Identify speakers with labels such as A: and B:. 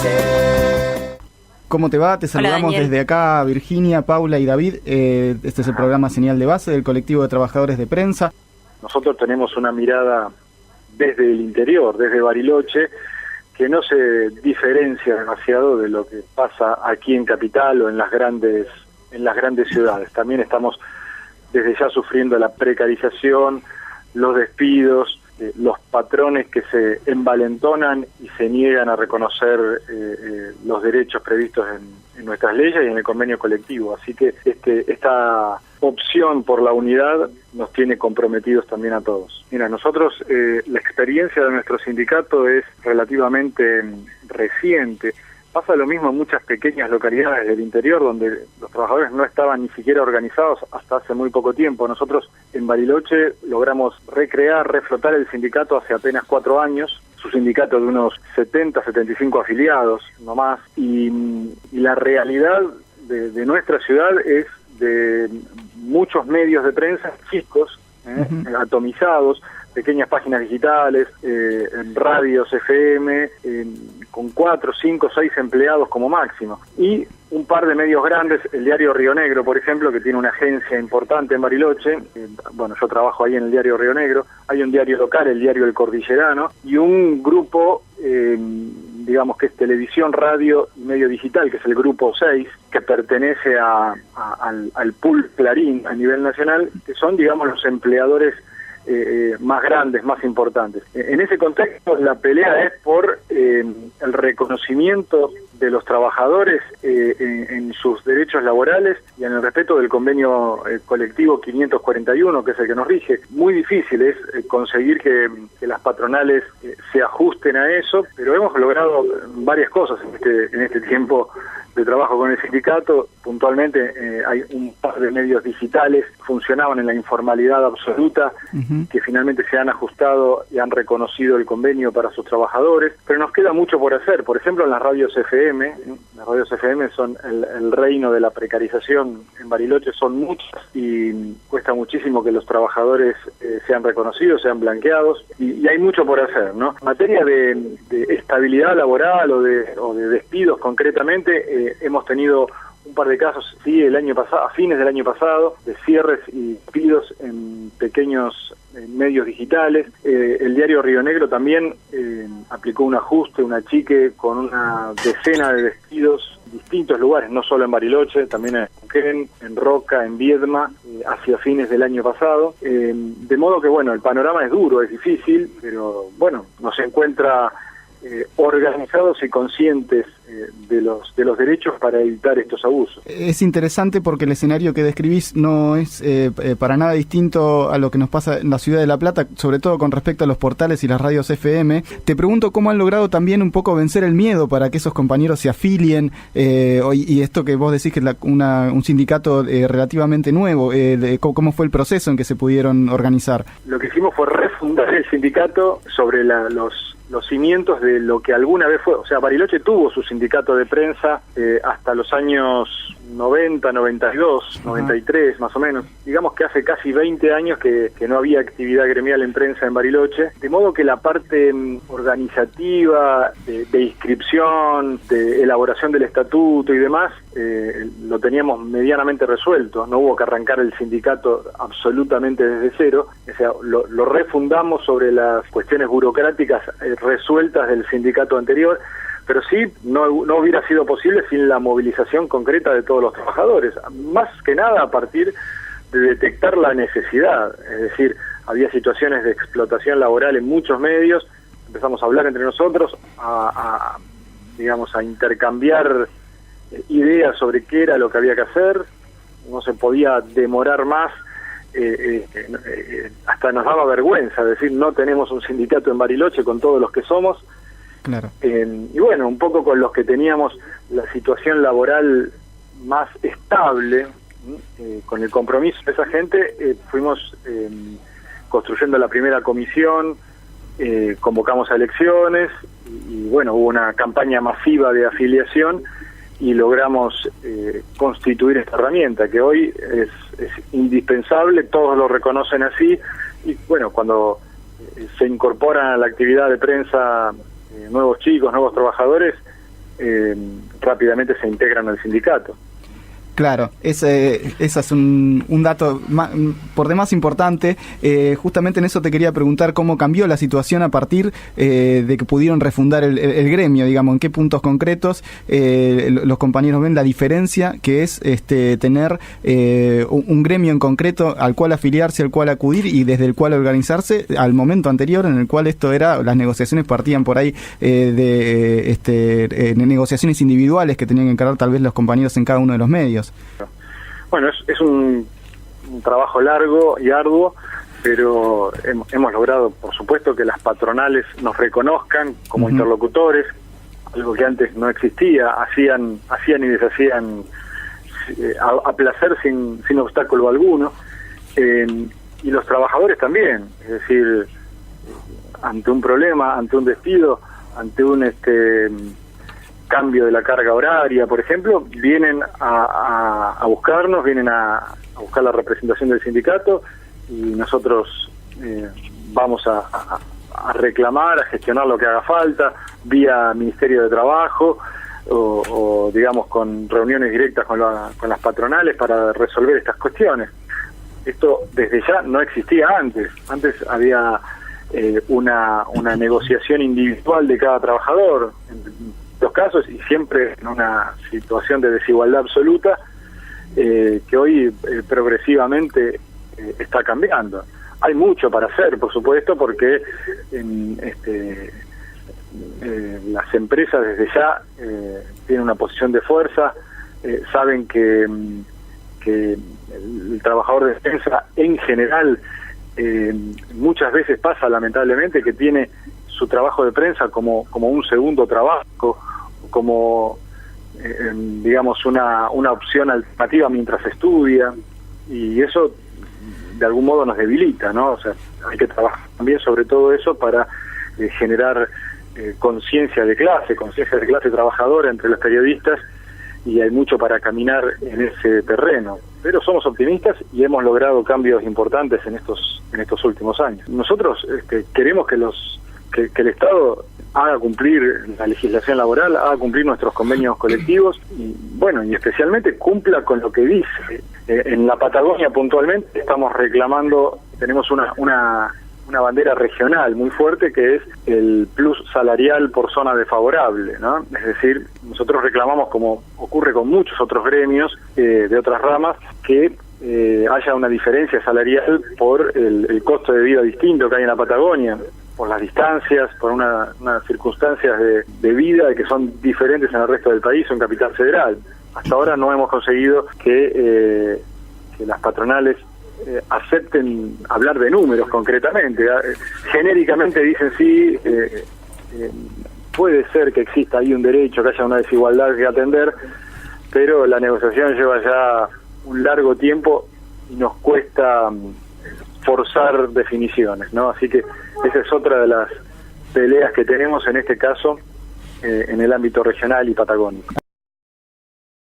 A: base.
B: ¿Cómo te va? Te saludamos desde acá, Virginia, Paula y David. Este es el programa Señal de Base del colectivo de trabajadores de prensa.
C: Nosotros tenemos una mirada desde el interior, desde Bariloche, que no se diferencia demasiado de lo que pasa aquí en Capital o en las grandes ciudades. También estamos desde ya sufriendo la precarización, los despidos, los patrones que se envalentonan y se niegan a reconocer los derechos previstos en nuestras leyes y en el convenio colectivo. Así que esta opción por la unidad nos tiene comprometidos también a todos. Mira, nosotros, la experiencia de nuestro sindicato es relativamente reciente. Pasa lo mismo en muchas pequeñas localidades del interior donde los trabajadores no estaban ni siquiera organizados hasta hace muy poco tiempo. Nosotros en Bariloche logramos reflotar el sindicato hace apenas 4 años. Su sindicato de unos 70, 75 afiliados, no más. Y la realidad de nuestra ciudad es de muchos medios de prensa chicos, atomizados, pequeñas páginas digitales, radios FM, con 4, 5, 6 empleados como máximo. Y un par de medios grandes, el diario Río Negro, por ejemplo, que tiene una agencia importante en Bariloche. Bueno, yo trabajo ahí en el diario Río Negro. Hay un diario local, el diario El Cordillerano, y un grupo, digamos que es televisión, radio y medio digital, que es el Grupo 6, que pertenece al pool Clarín a nivel nacional, que son, digamos, los empleadores más grandes, más importantes. En ese contexto, la pelea es por el reconocimiento de los trabajadores en sus derechos laborales y en el respeto del convenio colectivo 541, que es el que nos rige. Muy difícil es conseguir que las patronales se ajusten a eso, pero hemos logrado varias cosas en este tiempo de trabajo con el sindicato. Puntualmente hay un par de medios digitales que funcionaban en la informalidad absoluta, que finalmente se han ajustado y han reconocido el convenio para sus trabajadores, pero nos queda mucho por hacer. Por ejemplo, en las radios FM, las radios FM son el reino de la precarización en Bariloche, son muchas y cuesta muchísimo que los trabajadores sean reconocidos, sean blanqueados, y hay mucho por hacer, ¿no? En materia de estabilidad laboral o de despidos concretamente, hemos tenido un par de casos, sí, el año pasado, a fines del año pasado, de cierres y despidos en pequeños medios digitales. El diario Río Negro también aplicó un ajuste, un achique con una decena de despidos en distintos lugares, no solo en Bariloche, también en Neuquén, en Roca, en Viedma, hacia fines del año pasado. De modo que, bueno, el panorama es duro, es difícil, pero bueno, nos encuentra organizados y conscientes de los derechos para evitar estos abusos.
B: Es interesante porque el escenario que describís no es para nada distinto a lo que nos pasa en la ciudad de La Plata, sobre todo con respecto a los portales y las radios FM. Te pregunto cómo han logrado también un poco vencer el miedo para que esos compañeros se afilien, y esto que vos decís que es un sindicato relativamente nuevo, ¿cómo fue el proceso en que se pudieron organizar?
C: Lo que hicimos fue refundar el sindicato sobre los cimientos de lo que alguna vez fue. O sea, Bariloche tuvo su sindicato de prensa hasta los años 90, 92, 93 más o menos. Digamos que hace casi 20 años que no había actividad gremial en prensa en Bariloche, de modo que la parte organizativa, de inscripción, de elaboración del estatuto y demás, lo teníamos medianamente resuelto. No hubo que arrancar el sindicato absolutamente desde cero. O sea, lo refundamos sobre las cuestiones burocráticas resueltas del sindicato anterior, pero sí no hubiera sido posible sin la movilización concreta de todos los trabajadores, más que nada a partir de detectar la necesidad. Es decir, había situaciones de explotación laboral en muchos medios, empezamos a hablar entre nosotros, a intercambiar ideas sobre qué era lo que había que hacer. No se podía demorar más. Hasta nos daba vergüenza decir no tenemos un sindicato en Bariloche con todos los que somos.
B: Claro.
C: Y bueno, un poco con los que teníamos la situación laboral más estable, con el compromiso de esa gente, fuimos construyendo la primera comisión, convocamos a elecciones y bueno, hubo una campaña masiva de afiliación y logramos constituir esta herramienta que hoy es indispensable, todos lo reconocen así, y bueno, cuando se incorporan a la actividad de prensa nuevos chicos, nuevos trabajadores, rápidamente se integran al sindicato.
B: Claro, ese es un dato por demás importante. Justamente en eso te quería preguntar cómo cambió la situación a partir de que pudieron refundar el gremio, digamos, en qué puntos concretos los compañeros ven la diferencia que es tener un gremio en concreto al cual afiliarse, al cual acudir y desde el cual organizarse, al momento anterior en el cual las negociaciones partían por ahí de negociaciones individuales que tenían que encarar tal vez los compañeros en cada uno de los medios.
C: Bueno, es un trabajo largo y arduo, pero hemos logrado, por supuesto, que las patronales nos reconozcan como interlocutores, algo que antes no existía, hacían y deshacían a placer sin obstáculo alguno, y los trabajadores también, es decir, ante un problema, ante un despido, ante un cambio de la carga horaria, por ejemplo, vienen a buscarnos, vienen a buscar la representación del sindicato y nosotros vamos a reclamar, a gestionar lo que haga falta, vía Ministerio de Trabajo o digamos con reuniones directas con las patronales para resolver estas cuestiones. Esto desde ya no existía antes. Antes había una negociación individual de cada trabajador, los casos, y siempre en una situación de desigualdad absoluta que hoy progresivamente está cambiando. Hay mucho para hacer, por supuesto, porque las empresas desde ya tienen una posición de fuerza, saben que el trabajador de defensa en general muchas veces pasa lamentablemente que tiene su trabajo de prensa como un segundo trabajo, como digamos una opción alternativa mientras estudia, y eso de algún modo nos debilita, ¿no? O sea, hay que trabajar también sobre todo eso para generar conciencia de clase trabajadora entre los periodistas, y hay mucho para caminar en ese terreno. Pero somos optimistas y hemos logrado cambios importantes en estos últimos años. Nosotros queremos que el Estado haga cumplir la legislación laboral, haga cumplir nuestros convenios colectivos y, bueno, y especialmente cumpla con lo que dice. En la Patagonia puntualmente estamos reclamando, tenemos una bandera regional muy fuerte que es el plus salarial por zona desfavorable, ¿no? Es decir, nosotros reclamamos, como ocurre con muchos otros gremios de otras ramas, que haya una diferencia salarial por el costo de vida distinto que hay en la Patagonia, por las distancias, por unas circunstancias de vida que son diferentes en el resto del país o en Capital Federal. Hasta ahora no hemos conseguido que las patronales acepten hablar de números concretamente. Genéricamente dicen sí, puede ser que exista ahí un derecho, que haya una desigualdad que atender, pero la negociación lleva ya un largo tiempo y nos cuesta forzar definiciones, ¿no? Así que esa es otra de las peleas que tenemos en este caso en el ámbito regional y patagónico.